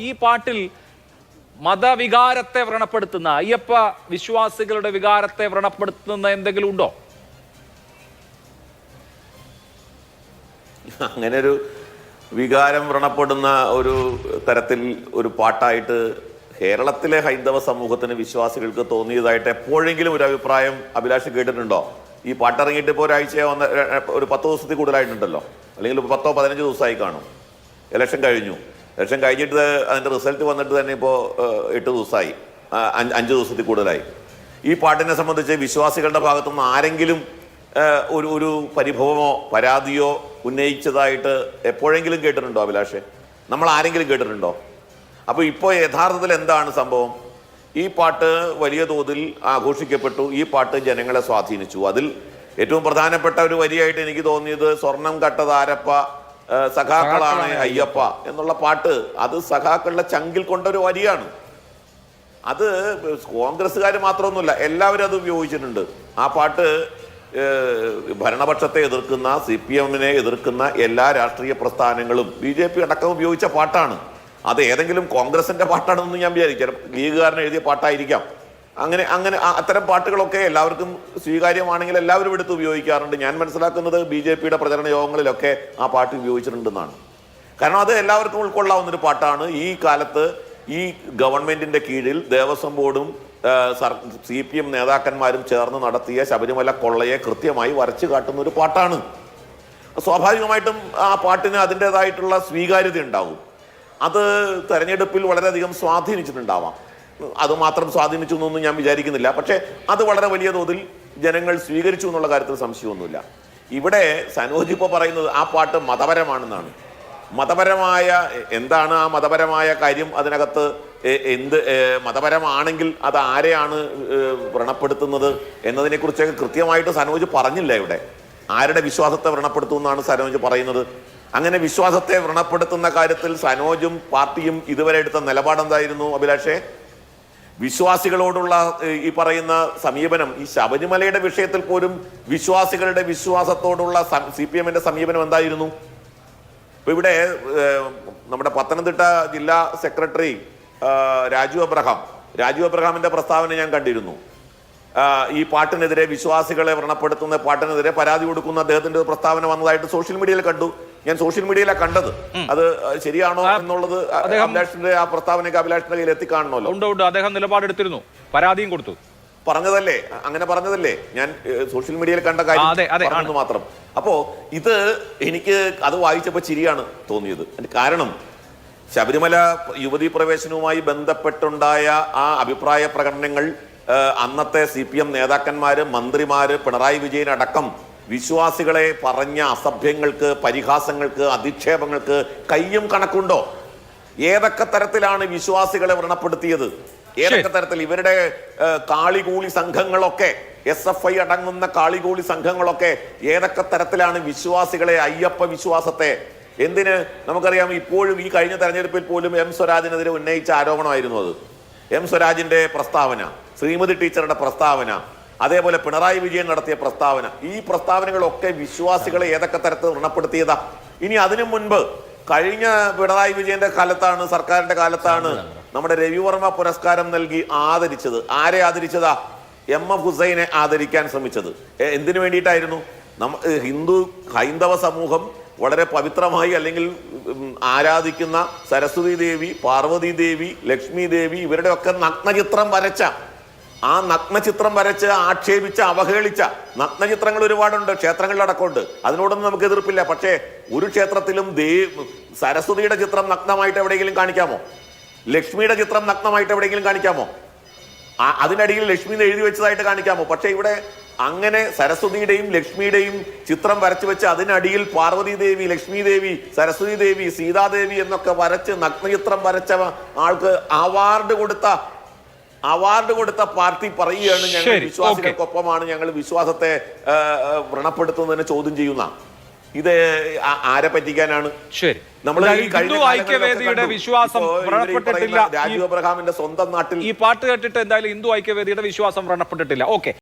ഈ പാട്ടിൽ മതവികാരത്തെ വ്രണപ്പെടുത്തുന്ന അയ്യപ്പ വിശ്വാസികളുടെ വികാരത്തെ വ്രണപ്പെടുത്തുന്ന എന്തെങ്കിലും ഉണ്ടോ? അങ്ങനെ ഒരു വികാരം വ്രണപ്പെടുന്ന ഒരു തരത്തിൽ ഒരു പാട്ടായിട്ട് കേരളത്തിലെ ഹൈന്ദവ സമൂഹത്തിന് വിശ്വാസികൾക്ക് തോന്നിയതായിട്ട് എപ്പോഴെങ്കിലും ഒരു അഭിപ്രായം അഭിലാഷ് കേട്ടിട്ടുണ്ടോ? ഈ പാട്ടിറങ്ങിയിട്ട് ഇപ്പോൾ ഒരാഴ്ച ഒരു 10 ദിവസത്തിൽ കൂടുതലായിട്ടുണ്ടല്ലോ, അല്ലെങ്കിൽ 10-15 ദിവസമായി കാണും. ഇലക്ഷൻ കഴിഞ്ഞു. ഇലക്ഷൻ കഴിഞ്ഞിട്ട് അതിൻ്റെ റിസൾട്ട് വന്നിട്ട് തന്നെ ഇപ്പോൾ 8 ദിവസമായി, 5 ദിവസത്തിൽ കൂടുതലായി. ഈ പാട്ടിനെ സംബന്ധിച്ച് വിശ്വാസികളുടെ ഭാഗത്തുനിന്ന് ആരെങ്കിലും ഒരു പരിഭവമോ പരാതിയോ ഉന്നയിച്ചതായിട്ട് എപ്പോഴെങ്കിലും കേട്ടിട്ടുണ്ടോ അഭിലാഷേ? നമ്മൾ ആരെങ്കിലും കേട്ടിട്ടുണ്ടോ? അപ്പോൾ ഇപ്പോൾ യഥാർത്ഥത്തിൽ എന്താണ് സംഭവം? ഈ പാട്ട് വലിയ തോതിൽ ആഘോഷിക്കപ്പെട്ടു. ഈ പാട്ട് ജനങ്ങളെ സ്വാധീനിച്ചു. അതിൽ ഏറ്റവും പ്രധാനപ്പെട്ട ഒരു വരിയായിട്ട് എനിക്ക് തോന്നിയത് സ്വർണം കട്ടതാരപ്പ സഖാക്കളാണ് അയ്യപ്പ എന്നുള്ള പാട്ട്. അത് സഖാക്കളുടെ ചങ്കിൽ കൊണ്ടൊരു വരിയാണ്. അത് കോൺഗ്രസ്സുകാർ മാത്രമൊന്നുമില്ല, എല്ലാവരും അത് ഉപയോഗിച്ചിട്ടുണ്ട്. ആ പാട്ട് ഭരണപക്ഷത്തെ എതിർക്കുന്ന, CPM-നെ എതിർക്കുന്ന എല്ലാ രാഷ്ട്രീയ പ്രസ്ഥാനങ്ങളും BJP അടക്കം ഉപയോഗിച്ച പാട്ടാണ്. അത് ഏതെങ്കിലും കോൺഗ്രസിന്റെ പാട്ടാണെന്ന് ഞാൻ വിചാരിക്കാം. ലീഗുകാരൻ എഴുതിയ പാട്ടായിരിക്കാം. അങ്ങനെ അത്തരം പാട്ടുകളൊക്കെ എല്ലാവർക്കും സ്വീകാര്യമാണെങ്കിൽ എല്ലാവരും എടുത്ത് ഉപയോഗിക്കാറുണ്ട്. ഞാൻ മനസ്സിലാക്കുന്നത് BJP-യുടെ പ്രചരണ യോഗങ്ങളിലൊക്കെ ആ പാട്ട് ഉപയോഗിച്ചിട്ടുണ്ടെന്നാണ്. കാരണം അത് എല്ലാവർക്കും ഉൾക്കൊള്ളാവുന്നൊരു പാട്ടാണ്. ഈ കാലത്ത് ഈ ഗവൺമെന്റിന്റെ കീഴിൽ ദേവസ്വം ബോർഡും CPM നേതാക്കന്മാരും ചേർന്ന് നടത്തിയ ശബരിമല കൊള്ളയെ കൃത്യമായി വരച്ചു കാട്ടുന്ന ഒരു പാട്ടാണ്. സ്വാഭാവികമായിട്ടും ആ പാട്ടിന് അതിൻ്റെതായിട്ടുള്ള സ്വീകാര്യത ഉണ്ടാവും. അത് തെരഞ്ഞെടുപ്പിൽ വളരെയധികം സ്വാധീനിച്ചിട്ടുണ്ടാവാം. അത് മാത്രം സ്വാധീനിച്ചു എന്നൊന്നും ഞാൻ വിചാരിക്കുന്നില്ല. പക്ഷേ അത് വളരെ വലിയ തോതിൽ ജനങ്ങൾ സ്വീകരിച്ചു എന്നുള്ള കാര്യത്തിൽ സംശയമൊന്നുമില്ല. ഇവിടെ സനോജ് ഇപ്പോൾ പറയുന്നത് ആ പാട്ട് മതപരമാണെന്നാണ്. മതപരമായ എന്താണ് ആ മതപരമായ കാര്യം? അതിനകത്ത് മതപരമാണെങ്കിൽ അത് ആരെയാണ് വ്രണപ്പെടുത്തുന്നത് എന്നതിനെക്കുറിച്ചൊക്കെ കൃത്യമായിട്ട് സനോജ് പറഞ്ഞില്ല. ഇവിടെ ആരുടെ വിശ്വാസത്തെ വ്രണപ്പെടുത്തുമെന്നാണ് സനോജ് പറയുന്നത്. അങ്ങനെ വിശ്വാസത്തെ വ്രണപ്പെടുത്തുന്ന കാര്യത്തിൽ സനോജും പാർട്ടിയും ഇതുവരെ എടുത്ത നിലപാടെന്തായിരുന്നു അഭിലാഷേ? വിശ്വാസികളോടുള്ള ഈ പറയുന്ന സമീപനം, ഈ ശബരിമലയുടെ വിഷയത്തിൽ പോലും വിശ്വാസികളുടെ വിശ്വാസത്തോടുള്ള CPM-ന്റെ സമീപനം എന്തായിരുന്നു? ഇപ്പൊ ഇവിടെ നമ്മുടെ പത്തനംതിട്ട ജില്ലാ സെക്രട്ടറി രാജു അബ്രഹാമിന്റെ പ്രസ്താവന ഞാൻ കണ്ടിരുന്നു. ഈ പാട്ടിനെതിരെ, വിശ്വാസികളെ വ്രണപ്പെടുത്തുന്ന പാട്ടിനെതിരെ പരാതി കൊടുക്കുന്ന അദ്ദേഹത്തിന്റെ പ്രസ്താവന വന്നതായിട്ട് സോഷ്യൽ മീഡിയയിൽ കണ്ടു. ഞാൻ സോഷ്യൽ മീഡിയയിലാണ് കണ്ടത്. അത് ശരിയാണോ എന്നുള്ളത് അഭിലാഷിന്റെ ആ പ്രസ്താവനയൊക്കെ അഭിലാഷിന്റെ കയ്യിൽ എത്തിക്കാണല്ലോ. അദ്ദേഹം നിലപാടെടുത്തിരുന്നു, പരാതിയും കൊടുത്തു. അങ്ങനെ പറഞ്ഞതല്ലേ ഞാൻ സോഷ്യൽ മീഡിയയിൽ കണ്ട കാര്യം മാത്രം. അപ്പോ ഇത് എനിക്ക് അത് വായിച്ചപ്പോൾ ചിരിയാണ് തോന്നിയത്. കാരണം ശബരിമല യുവതീ പ്രവേശനവുമായി ബന്ധപ്പെട്ടുണ്ടായ ആ അഭിപ്രായ പ്രകടനങ്ങൾ അന്നത്തെ CPM നേതാക്കന്മാര്, മന്ത്രിമാര്, പിണറായി വിജയൻ അടക്കം വിശ്വാസികളെ പറഞ്ഞ അസഭ്യങ്ങൾക്ക്, പരിഹാസങ്ങൾക്ക്, അധിക്ഷേപങ്ങൾക്ക് കയ്യും കണക്കുണ്ടോ? ഏതൊക്കെ തരത്തിലാണ് വിശ്വാസികളെ വ്രണപ്പെടുത്തിയത്? ഏതൊക്കെ തരത്തിൽ? ഇവരുടെ കാളികൂളി സംഘങ്ങളൊക്കെ, SFI അടങ്ങുന്ന കാളികൂളി സംഘങ്ങളൊക്കെ ഏതൊക്കെ തരത്തിലാണ് വിശ്വാസികളെ, അയ്യപ്പ വിശ്വാസത്തെ, എന്തിന് നമുക്കറിയാം. ഇപ്പോഴും ഈ കഴിഞ്ഞ തെരഞ്ഞെടുപ്പിൽ പോലും M സ്വരാജിനെതിരെ ഉന്നയിച്ച ആരോപണമായിരുന്നു അത്. M സ്വരാജിന്റെ പ്രസ്താവന, ശ്രീമതി ടീച്ചറുടെ പ്രസ്താവന, അതേപോലെ പിണറായി വിജയൻ നടത്തിയ പ്രസ്താവന, ഈ പ്രസ്താവനകളൊക്കെ വിശ്വാസികളെ ഏതൊക്കെ തരത്തിൽ വ്രണപ്പെടുത്തിയതാ? ഇനി അതിനു മുൻപ് കഴിഞ്ഞ പിണറായി വിജയന്റെ കാലത്താണ്, സർക്കാരിന്റെ കാലത്താണ് നമ്മുടെ രവിവർമ്മ പുരസ്കാരം നൽകി ആദരിച്ചത്. ആരെ ആദരിച്ചതാ? MF ഹുസൈനെ ആദരിക്കാൻ ശ്രമിച്ചത്. എന്തിനു വേണ്ടിയിട്ടായിരുന്നു? ഹൈന്ദവ സമൂഹം വളരെ പവിത്രമായി അല്ലെങ്കിൽ ആരാധിക്കുന്ന സരസ്വതി ദേവി, പാർവതി ദേവി, ലക്ഷ്മി ദേവി, ഇവരുടെ ഒക്കെ നഗ്നചിത്രം വരച്ച, ആ നഗ്നചിത്രം വരച്ച് ആക്ഷേപിച്ച, അവഹേളിച്ച നഗ്നചിത്രങ്ങൾ ഒരുപാടുണ്ട്, ക്ഷേത്രങ്ങളിലടക്കമുണ്ട്. അതിനോടൊന്നും നമുക്ക് എതിർപ്പില്ല. പക്ഷേ ഒരു ക്ഷേത്രത്തിലും സരസ്വതിയുടെ ചിത്രം നഗ്നമായിട്ട് എവിടെയെങ്കിലും കാണിക്കാമോ? ലക്ഷ്മിയുടെ ചിത്രം നഗ്നമായിട്ട് എവിടെയെങ്കിലും കാണിക്കാമോ? അതിനടിയിൽ ലക്ഷ്മി എഴുതി വെച്ചതായിട്ട് കാണിക്കാമോ? പക്ഷെ ഇവിടെ അങ്ങനെ സരസ്വതിയുടെയും ലക്ഷ്മിയുടെയും ചിത്രം വരച്ചു വെച്ച് അതിനടിയിൽ പാർവതി ദേവി, ലക്ഷ്മി ദേവി, സരസ്വതി ദേവി, സീതാദേവി എന്നൊക്കെ വരച്ച് നഗ്നചിത്രം വരച്ച ആൾക്ക് അവാർഡ് കൊടുത്ത പാർട്ടി പറയുകയാണ് ഞങ്ങൾ വിശ്വാസികൾക്കൊപ്പമാണ്, ഞങ്ങൾ വിശ്വാസത്തെ വ്രണപ്പെടുത്തുന്നതിനെ ചോദ്യം ചെയ്യുന്ന. ഇത് ആരെ പറ്റിക്കാനാണ്? ശരി, നമ്മൾ ഐക്യവേദിയുടെ വിശ്വാസം വ്രണപ്പെട്ടിട്ടില്ല. രാജു അബ്രഹാമിന്റെ സ്വന്തം നാട്ടിൽ ഈ പാട്ട് കേട്ടിട്ട് എന്തായാലും ഹിന്ദു ഐക്യവേദിയുടെ വിശ്വാസം വ്രണപ്പെട്ടിട്ടില്ല. ഓക്കെ.